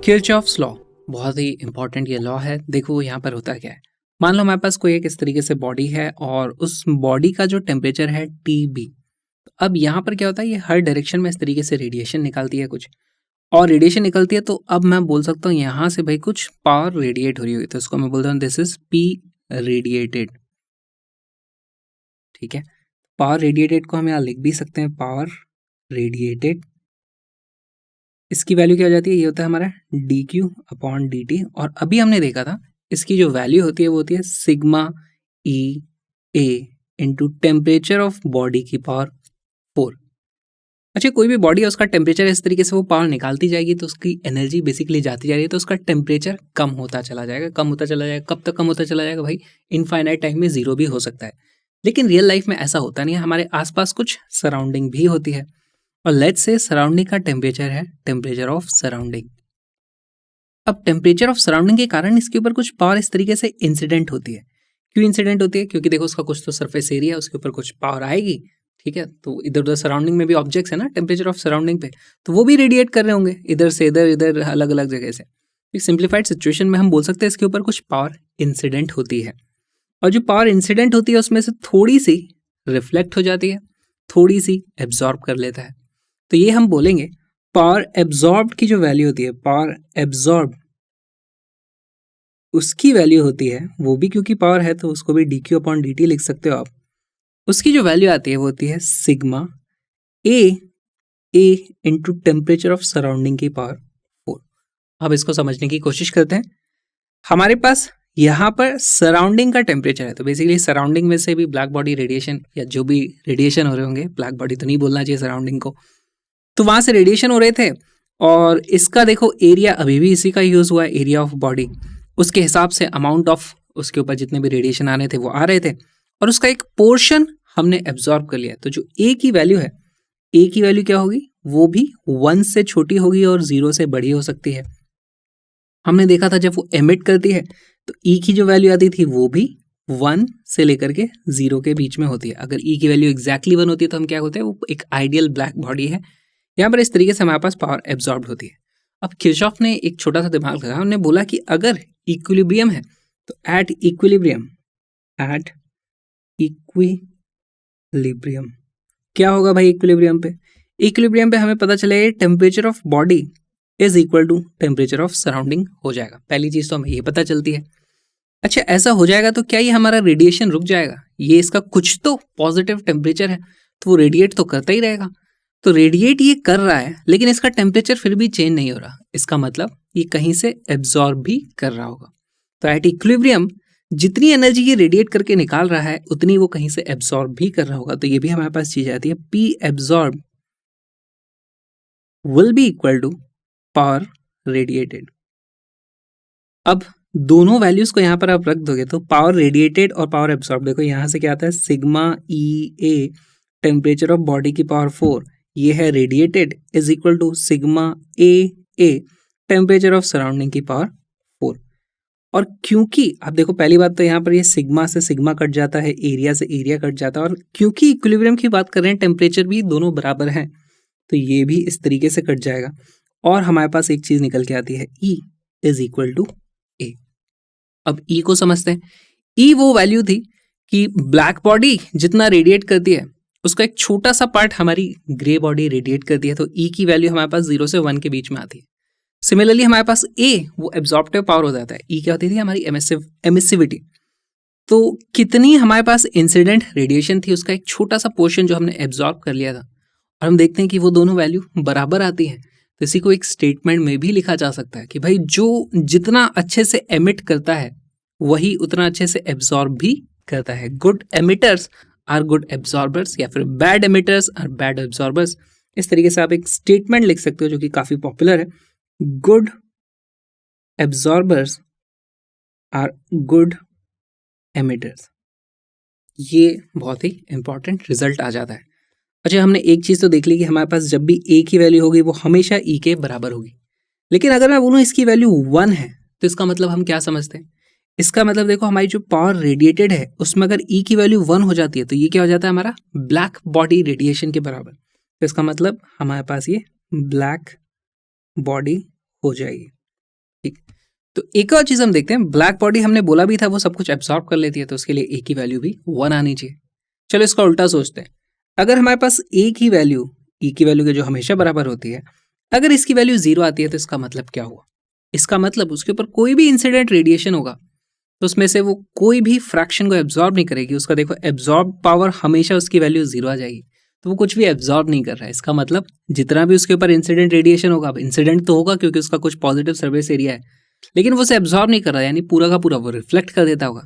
Kirchhoff's law बहुत ही important ये law है। देखो यहाँ पर होता क्या है, मान लो हमारे पास कोई एक इस तरीके से बॉडी है और उस बॉडी का जो टेम्परेचर है TB। अब यहाँ पर क्या होता है, ये हर डायरेक्शन में इस तरीके से रेडिएशन निकालती है कुछ, और रेडिएशन निकलती है तो अब मैं बोल सकता हूँ यहाँ से भाई कुछ पावर रेडिएट हो रही होगी, तो इसको मैं बोलता हूँ दिस इज P रेडिएटेड। ठीक है, पावर रेडिएटेड को हम यहाँ लिख भी सकते हैं, पावर रेडिएटेड। इसकी वैल्यू क्या हो जाती है, ये होता है हमारा dQ/dt। और अभी हमने देखा था इसकी जो वैल्यू होती है वो होती है sigma EA into temperature of body की पावर 4। अच्छा, कोई भी बॉडी है उसका टेम्परेचर इस तरीके से वो पावर निकालती जाएगी तो उसकी एनर्जी बेसिकली जाती जा रही है, तो उसका टेम्परेचर कम होता चला जाएगा, कम होता चला जाएगा। कब तक कम होता चला जाएगा भाई, इनफाइनाइट टाइम में जीरो भी हो सकता है। लेकिन रियल लाइफ में ऐसा होता नहीं है, हमारे आसपास कुछ सराउंडिंग भी होती है, और लेट्स से सराउंडिंग का टेम्परेचर है टेम्परेचर ऑफ सराउंडिंग। अब टेम्परेचर ऑफ सराउंडिंग के कारण इसके ऊपर कुछ पावर इस तरीके से इंसिडेंट होती है। क्यों इंसिडेंट होती है, क्योंकि देखो उसका कुछ तो सरफेस एरिया है, उसके ऊपर कुछ पावर आएगी। ठीक है, तो इधर उधर सराउंडिंग में भी ऑब्जेक्ट्स है ना टेम्परेचर ऑफ सराउंडिंग पे, तो वो भी रेडिएट कर रहे होंगे इधर से इधर, इधर अलग अलग जगह से। एक सिंप्लीफाइड सिचुएशन में हम बोल सकते हैं इसके ऊपर कुछ पावर इंसिडेंट होती है, और जो पावर इंसिडेंट होती है उसमें से थोड़ी सी रिफ्लेक्ट हो जाती है, थोड़ी सी एब्जॉर्ब कर लेता है। तो ये हम बोलेंगे पावर एब्जॉर्ब की जो वैल्यू होती है, पावर एब्जॉर्ब उसकी वैल्यू होती है, वो भी क्योंकि पावर है तो उसको भी dQ/dt लिख सकते हो आप। उसकी जो वैल्यू आती है वो होती है sigma A into temperature of surrounding की पावर 4। अब इसको समझने की कोशिश करते हैं। हमारे पास यहाँ पर सराउंडिंग का टेम्परेचर है, तो बेसिकली सराउंडिंग में से भी ब्लैक बॉडी रेडिएशन या जो भी रेडिएशन हो रहे होंगे, ब्लैक बॉडी तो नहीं बोलना चाहिए सराउंडिंग को, तो वहां से रेडिएशन हो रहे थे। और इसका देखो एरिया अभी भी इसी का यूज हुआ है, एरिया ऑफ बॉडी। उसके हिसाब से अमाउंट ऑफ उसके ऊपर जितने भी रेडिएशन आ रहे थे वो आ रहे थे, और उसका एक पोर्शन हमने एब्जॉर्ब कर लिया। तो जो A की वैल्यू है, A की वैल्यू क्या होगी, वो भी 1 से छोटी होगी और 0 से बड़ी हो सकती है। हमने देखा था जब वो एमिट करती है तो E की जो वैल्यू आती थी वो भी 1 से लेकर के 0 के बीच में होती है। अगर E की वैल्यू एग्जैक्टली 1 होती है तो हम क्या होते हैं, वो एक आइडियल ब्लैक बॉडी है। यहाँ पर इस तरीके से हमारे पास पावर एब्जॉर्ब होती है। अब किरचॉफ ने एक छोटा सा दिमाग लगाया, उन्होंने बोला कि अगर इक्विलिब्रियम है तो एट इक्विलिब्रियम क्या होगा भाई इक्विलिब्रियम पे, इक्विलिब्रियम पे हमें पता चलेगा temperature of body is equal to temperature of surrounding हो जाएगा। पहली चीज तो हमें ये पता चलती है। अच्छा, ऐसा हो जाएगा तो क्या ये हमारा रेडिएशन रुक जाएगा, ये इसका कुछ तो पॉजिटिव टेम्परेचर है तो वो रेडिएट तो करता ही रहेगा। तो रेडिएट ये कर रहा है लेकिन इसका टेम्परेचर फिर भी चेंज नहीं हो रहा, इसका मतलब ये कहीं से एब्जॉर्ब भी कर रहा होगा। तो एट इक्विलिब्रियम जितनी एनर्जी ये रेडिएट करके निकाल रहा है उतनी वो कहीं से एब्जॉर्ब भी कर रहा होगा। तो ये भी हमारे पास चीज आती है, P absorb will be equal to power radiated. अब दोनों वैल्यूज को यहाँ पर आप रख दोगे तो पावर रेडिएटेड और पावर एब्जॉर्ब, देखो यहाँ से क्या आता है, sigma EA temperature of body की पावर 4, ये है radiated, is equal to sigma AA temperature of surrounding की पावर 4। और क्योंकि आप देखो पहली बात तो यहाँ पर ये सिग्मा से सिग्मा कट जाता है, एरिया से एरिया कट जाता है, और क्योंकि इक्विलिब्रियम की बात कर रहे हैं, टेम्परेचर भी दोनों बराबर हैं, तो ये भी इस तरीके से कट जाएगा और हमारे पास एक चीज निकल के आती है, E is equal to A। अब E को समझते हैं। E वो वैल्यू थी कि ब्लैक बॉडी जितना रेडिएट करती है उसका एक छोटा सा पार्ट हमारी ग्रे बॉडी रेडिएट करती है, तो E की वैल्यू हमारे पास 0 से 1 के बीच में आती है। सिमिलरली हमारे पास A वो एब्जॉर्प्टिव पावर हो जाता है, E क्या होती थी हमारी एमिसिविटी। तो कितनी हमारे पास इंसिडेंट रेडिएशन थी उसका एक छोटा सा पोर्शन जो हमने एब्जॉर्ब कर लिया था, और हम देखते हैं कि वो दोनों वैल्यू बराबर आती हैं। तो इसी को एक स्टेटमेंट में भी लिखा जा सकता है कि भाई जो जितना अच्छे से एमिट करता है वही उतना अच्छे से एब्जॉर्ब भी करता है। Good emitters are good absorbers, या फिर bad emitters are bad absorbers. इस तरीके से आप एक स्टेटमेंट लिख सकते हो जो कि काफी पॉपुलर है, good absorbers are good emitters. ये बहुत ही इंपॉर्टेंट रिजल्ट आ जाता है। अच्छा, हमने एक चीज तो देख ली कि हमारे पास जब भी A की वैल्यू होगी वो हमेशा E के बराबर होगी, लेकिन अगर मैं बोलूँ इसकी वैल्यू 1 है तो इसका मतलब हम क्या समझते हैं, इसका मतलब देखो हमारी जो पावर रेडिएटेड है उसमें अगर E की वैल्यू 1 हो जाती है तो ये क्या हो जाता है हमारा ब्लैक बॉडी रेडिएशन के बराबर। तो इसका मतलब हमारे पास ये ब्लैक बॉडी हो जाएगी। ठीक, तो एक और चीज हम देखते हैं, ब्लैक बॉडी हमने बोला भी था वो सब कुछ एब्जॉर्ब कर लेती है, तो उसके लिए ए की वैल्यू भी 1 आनी चाहिए। चलो इसका उल्टा सोचते हैं, अगर हमारे पास ए की वैल्यू ई की वैल्यू के जो हमेशा बराबर होती है, अगर इसकी वैल्यू 0 आती है तो इसका मतलब क्या हुआ? इसका मतलब उसके ऊपर कोई भी इंसिडेंट रेडिएशन होगा तो उसमें से वो कोई भी फ्रैक्शन को एब्जॉर्ब नहीं करेगी। उसका देखो एब्जॉर्ब पावर हमेशा उसकी वैल्यू 0 आ जाएगी, तो वो कुछ भी एब्जॉर्ब नहीं कर रहा है। इसका मतलब जितना भी उसके ऊपर इंसिडेंट रेडिएशन होगा, इंसिडेंट तो होगा क्योंकि उसका कुछ पॉजिटिव सरफेस एरिया है, लेकिन वो उसे एब्जॉर्ब नहीं कर रहा है, यानी पूरा का पूरा वो रिफ्लेक्ट कर देता होगा।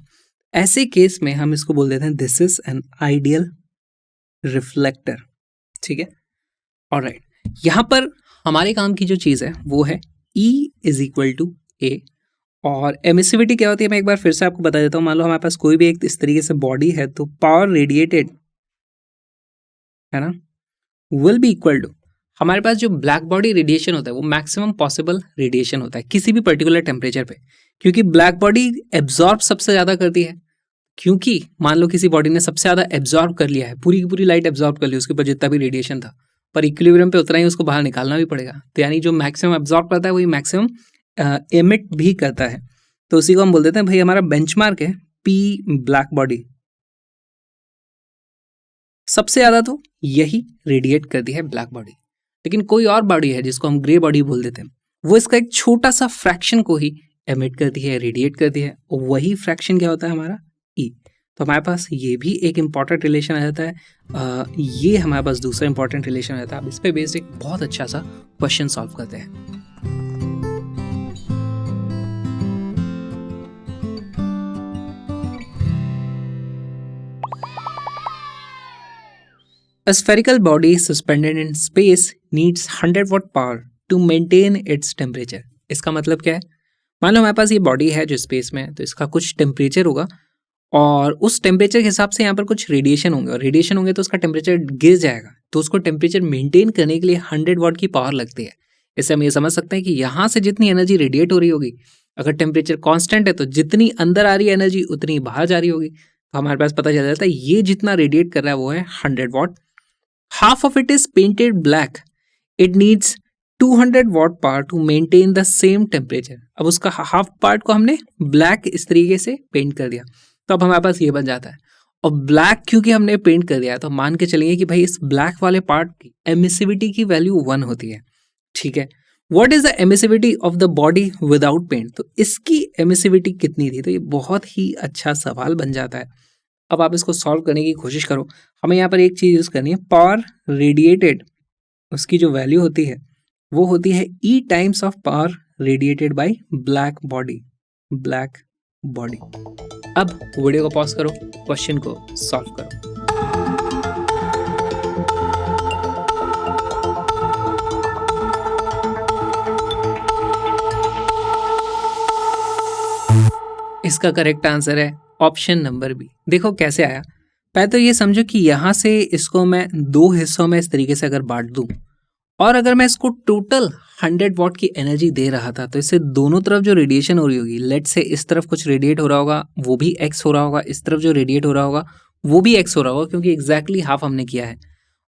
ऐसे केस में हम इसको बोल देते हैं this is an ideal reflector. ठीक है, ऑलराइट। यहाँ पर हमारे काम की जो चीज़ है वो है E इज इक्वल टू ए, और एमिसिविटी क्या होती है मैं एक बार फिर से आपको बता देता हूँ। मान लो हमारे पास कोई भी एक इस तरीके से बॉडी है, तो पावर रेडिएटेड है ना विल बी इक्वल टू, हमारे पास जो ब्लैक बॉडी रेडिएशन होता है वो मैक्सिमम पॉसिबल रेडिएशन होता है किसी भी पर्टिकुलर टेम्परेचर पे, क्योंकि ब्लैक बॉडी एब्जॉर्ब सबसे ज़्यादा करती है। क्योंकि मान लो किसी बॉडी ने सबसे ज़्यादा एब्जॉर्ब कर लिया है, पूरी की पूरी लाइट एब्जॉर्ब कर ली, उसके ऊपर जितना भी रेडिएशन था, पर इक्विलिब्रियम पे उतना ही उसको बाहर निकालना भी पड़ेगा, तो यानी जो मैक्सिमम एब्जॉर्ब करता है वही मैक्सिमम एमिट भी करता है। तो उसी को हम बोल देते हैं भाई हमारा बेंचमार्क है पी ब्लैक बॉडी, सबसे ज्यादा तो यही रेडिएट करती है ब्लैक बॉडी। लेकिन कोई और बॉडी है जिसको हम ग्रे बॉडी बोल देते हैं, वो इसका एक छोटा सा फ्रैक्शन को ही एमिट करती है, रेडिएट करती है, और वही फ्रैक्शन क्या होता है हमारा ई। तो हमारे पास ये भी एक इंपॉर्टेंट रिलेशन आ जाता है, ये हमारे पास दूसरा इंपॉर्टेंट रिलेशन आ जाता है। अब इस पे बेस्ड एक बहुत अच्छा सा क्वेश्चन सॉल्व करते हैं। A spherical body suspended in space needs 100 watt power to maintain its temperature। इसका मतलब क्या है? मान लो हमारे पास ये बॉडी है जो स्पेस में है, तो इसका कुछ टेम्परेचर होगा और उस टेम्परेचर के हिसाब से यहाँ पर कुछ रेडिएशन होंगे, और रेडिएशन होंगे तो उसका टेम्परेचर गिर जाएगा, तो उसको टेम्परेचर मेंटेन करने के लिए 100 वाट की पावर लगती है। इससे हम ये समझ सकते हैं कि यहाँ से जितनी एनर्जी रेडिएट हो रही होगी, अगर टेम्परेचर कांस्टेंट है तो जितनी अंदर आ रही है एनर्जी उतनी बाहर जा रही होगी। तो हमारे पास पता चल जाता है ये जितना रेडिएट कर रहा है वो है 100 watt. Half of it is painted black, it needs 200 watt power to maintain the same temperature। अब उसका हाफ पार्ट को हमने ब्लैक इस तरीके से पेंट कर दिया, तो अब हमारे पास ये बन जाता है। और ब्लैक क्योंकि हमने पेंट कर दिया तो मान के चलेंगे कि भाई इस ब्लैक वाले पार्ट की एमिसिविटी की वैल्यू 1 होती है। ठीक है, what is the emissivity of the body without paint, तो इसकी एमिसिविटी कितनी थी? तो ये बहुत ही अच्छा सवाल बन जाता है। अब आप इसको सॉल्व करने की कोशिश करो। हमें यहाँ पर एक चीज यूज करनी है, पावर रेडिएटेड, उसकी जो वैल्यू होती है वो होती है E times of power radiated by black body, black body. अब वीडियो को पॉज करो, क्वेश्चन को सॉल्व करो। इसका करेक्ट आंसर है ऑप्शन नंबर बी। देखो कैसे आया, पहले तो ये समझो कि यहां से इसको मैं 2 हिस्सों में इस तरीके से अगर बांट दूं, और अगर मैं इसको टोटल 100 वाट की एनर्जी दे रहा था, तो इससे दोनों तरफ जो रेडिएशन हो रही होगी, लेट से इस तरफ कुछ रेडिएट हो रहा होगा वो भी एक्स हो रहा होगा, इस तरफ जो रेडिएट हो रहा होगा वो भी एक्स हो रहा होगा, क्योंकि एग्जैक्टली हाफ हमने किया है।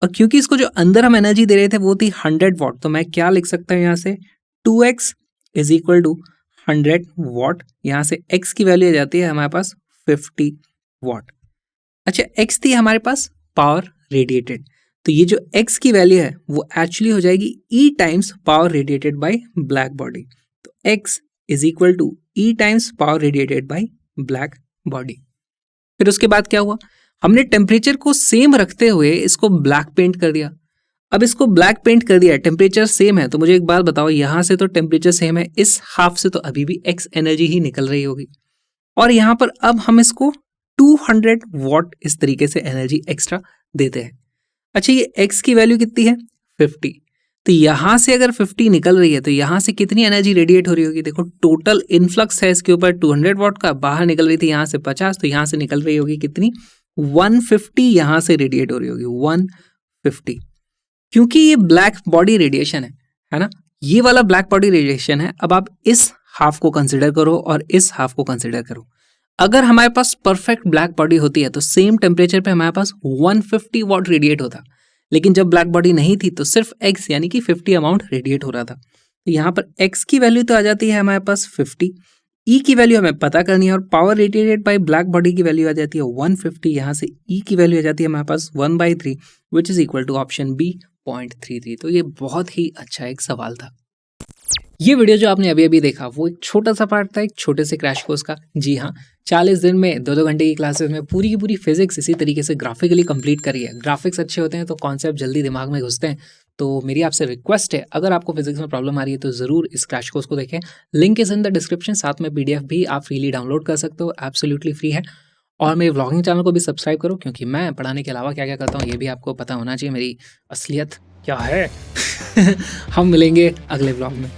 और क्योंकि इसको जो अंदर हम एनर्जी दे रहे थे वो थी 100 वाट, तो मैं क्या लिख सकता हूँ यहाँ से 2x इज इक्वल टू 100 वाट। यहाँ से x की वैल्यू आ जाती है हमारे पास 50 वाट। अच्छा, x थी हमारे पास पावर रेडिएटेड, तो ये जो x की वैल्यू है वो एक्चुअली हो जाएगी E times power radiated by black body. तो x is equal to E times power radiated by black body. फिर उसके बाद क्या हुआ, हमने टेम्परेचर को सेम रखते हुए इसको ब्लैक पेंट कर दिया। अब इसको ब्लैक पेंट कर दिया, टेम्परेचर सेम है, तो मुझे एक बात बताओ, यहाँ से तो टेम्परेचर सेम है, इस हाफ से तो अभी भी x एनर्जी ही निकल रही होगी, और यहाँ पर अब हम इसको 200 वाट इस तरीके से एनर्जी एक्स्ट्रा देते हैं। अच्छा, ये x की वैल्यू कितनी है 50, तो यहां से अगर 50 निकल रही है तो यहां से कितनी एनर्जी रेडिएट हो रही होगी? देखो टोटल इनफ्लक्स है इसके ऊपर 200 वाट का, बाहर निकल रही थी यहां से 50, तो यहां से निकल रही होगी कितनी 150, यहां से रेडिएट हो रही होगी 150। क्योंकि ये ब्लैक बॉडी रेडिएशन है ना, ये वाला ब्लैक बॉडी रेडिएशन है। अब आप इस हाफ को कंसिडर करो और इस हाफ को कंसिडर करो। अगर हमारे पास परफेक्ट ब्लैक बॉडी होती है तो सेम टेम्परेचर पे हमारे पास 150 वाट रेडिएट होता, लेकिन जब ब्लैक बॉडी नहीं थी तो सिर्फ एक्स यानी कि 50 अमाउंट रेडिएट हो रहा था। तो यहाँ पर एक्स की वैल्यू तो आ जाती है हमारे पास 50, ई की वैल्यू हमें पता करनी है और power radiated by black body की वैल्यू आ जाती है 150। यहाँ से ई की वैल्यू आ जाती है हमारे पास 1/3 which is equal to option B 0.33। तो ये बहुत ही अच्छा एक सवाल था। ये वीडियो जो आपने अभी अभी देखा वो एक छोटा सा पार्ट था एक छोटे से क्रैश कोर्स का। जी हाँ, 40 दिन में 2-2 घंटे की क्लासेस में पूरी की पूरी फिजिक्स इसी तरीके से ग्राफिकली कंप्लीट करी है। ग्राफिक्स अच्छे होते हैं तो कॉन्सेप्ट जल्दी दिमाग में घुसते हैं। तो मेरी आपसे रिक्वेस्ट है, अगर आपको फिजिक्स में प्रॉब्लम आ रही है तो ज़रूर इस क्रैश कोर्स को देखें। Link is in the description, साथ में PDF भी आप फ्रीली डाउनलोड कर सकते हो, एब्सोल्युटली फ्री है। और मेरे व्लॉगिंग चैनल को भी सब्सक्राइब करो, क्योंकि मैं पढ़ाने के अलावा क्या क्या करता हूँ ये भी आपको पता होना चाहिए, मेरी असलियत क्या है। हम मिलेंगे अगले व्लॉग में।